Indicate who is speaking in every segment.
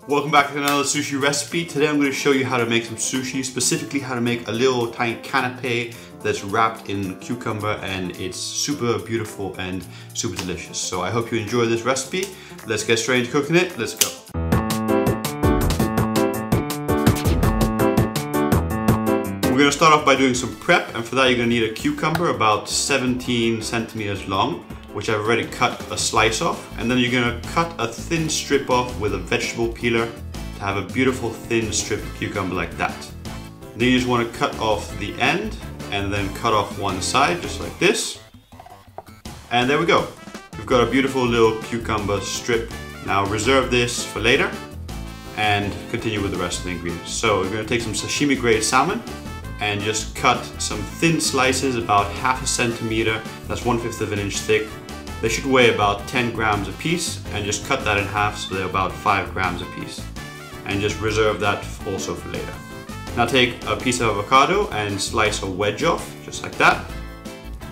Speaker 1: Welcome back to another sushi recipe. Today I'm going to show you how to make some sushi, specifically how to make a little tiny canape that's wrapped in cucumber, and it's super beautiful and super delicious. So I hope you enjoy this recipe. Let's get straight into cooking it. Let's go. We're going to start off by doing some prep, and for that you're going to need a cucumber about 17 centimeters long, which I've already cut a slice off, and then you're going to cut a thin strip off with a vegetable peeler to have a beautiful thin strip of cucumber like that. Then you just want to cut off the end and then cut off one side just like this, and there we go. We've got a beautiful little cucumber strip. Now reserve this for later and continue with the rest of the ingredients. So we're going to take some sashimi grade salmon and just cut some thin slices about ½ centimeter, that's 1/5 of an inch thick. They should weigh about 10 grams a piece, and just cut that in half so they're about 5 grams a piece. And just reserve that also for later. Now take a piece of avocado and slice a wedge off, just like that.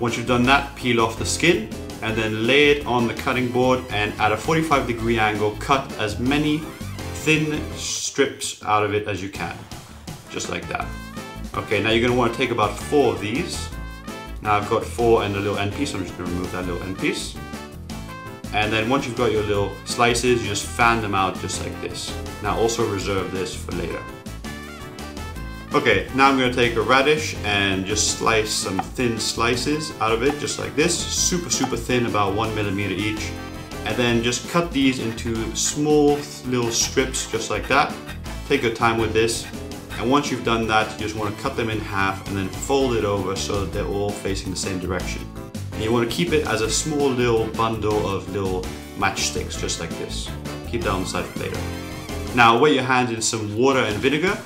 Speaker 1: Once you've done that, peel off the skin and then lay it on the cutting board, and at a 45-degree angle, cut as many thin strips out of it as you can, just like that. Okay, now you're going to want to take about 4 of these. Now I've got 4 and a little end piece, so I'm just going to remove that little end piece. And then once you've got your little slices, you just fan them out just like this. Now also reserve this for later. Okay, now I'm going to take a radish and just slice some thin slices out of it, just like this. Super thin, about 1 millimeter each. And then just cut these into small little strips, just like that. Take your time with this. And once you've done that, you just want to cut them in half and then fold it over so that they're all facing the same direction. And you want to keep it as a small little bundle of little matchsticks, just like this. Keep that on the side for later. Now wet your hands in some water and vinegar,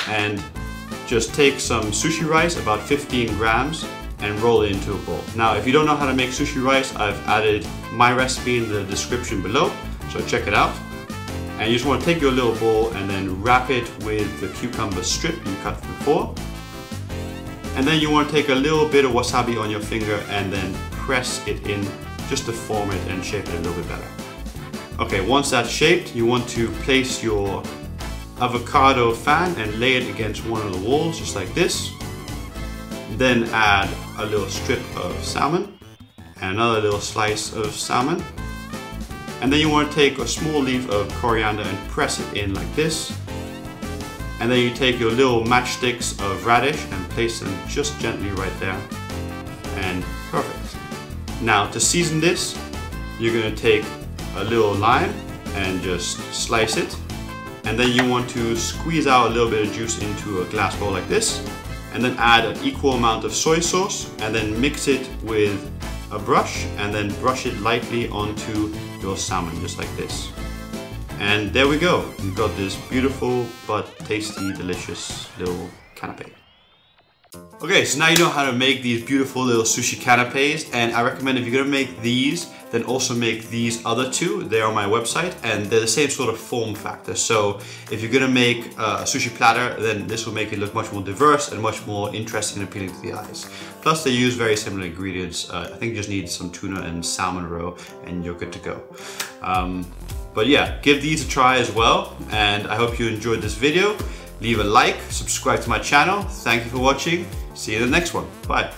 Speaker 1: and just take some sushi rice, about 15 grams, and roll it into a bowl. Now if you don't know how to make sushi rice, I've added my recipe in the description below, so check it out. And you just want to take your little bowl and then wrap it with the cucumber strip you cut before. And then you want to take a little bit of wasabi on your finger and then press it in just to form it and shape it a little bit better. Okay, once that's shaped, you want to place your avocado fan and lay it against one of the walls just like this. Then add a little strip of salmon and another little slice of salmon. And then you want to take a small leaf of coriander and press it in like this. And then you take your little matchsticks of radish and place them just gently right there. And perfect. Now to season this, you're going to take a little lime and just slice it. And then you want to squeeze out a little bit of juice into a glass bowl like this. And then add an equal amount of soy sauce and then mix it with a brush and then brush it lightly onto your salmon just like this. And there we go. You've got this beautiful but tasty, delicious little canape. Okay, so now you know how to make these beautiful little sushi canapes, and I recommend if you're gonna make these, then also make these other two. They're on my website and they're the same sort of form factor. So if you're gonna make a sushi platter, then this will make it look much more diverse and much more interesting and appealing to the eyes. Plus they use very similar ingredients. I think you just need some tuna and salmon roe and you're good to go. But yeah, give these a try as well, and I hope you enjoyed this video. Leave a like, subscribe to my channel. Thank you for watching. See you in the next one. Bye.